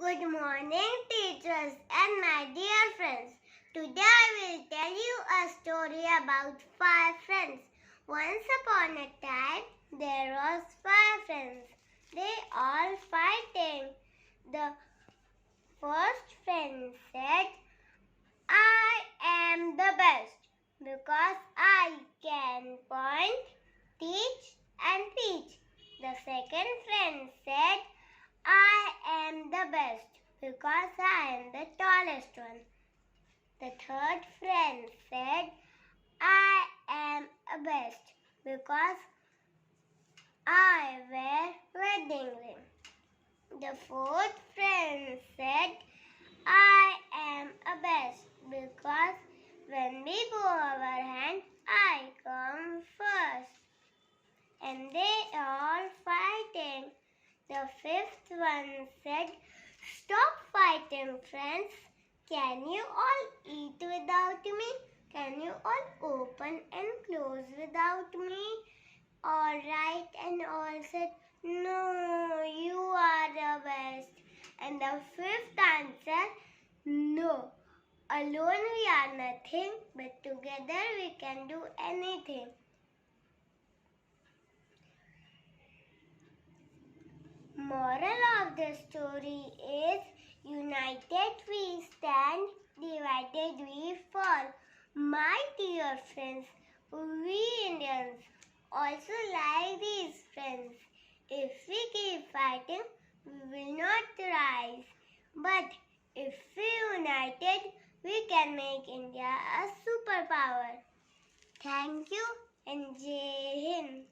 Good morning, teachers and my dear friends. Today I will tell you a story about 5 friends. Once upon a time, there was 5 friends. They all fighting. The first friend said, I am the best because I can point, teach and teach. The second friend said, I am the best because I am the tallest one. The third friend said, I am the best because I wear wedding ring. The fourth friend said, I am the best because when we bow our hand, I come first. And they all fighting. The fifth one said, stop fighting, friends. Can you all eat without me? Can you all open and close without me? All right, and all said, no, you are the best. And the fifth answered, no, alone we are nothing, but together we can do anything. Moral of the story is, united we stand, divided we fall. My dear friends, we Indians also like these friends. If we keep fighting, we will not rise. But if we united, we can make India a superpower. Thank you and Jai Hind.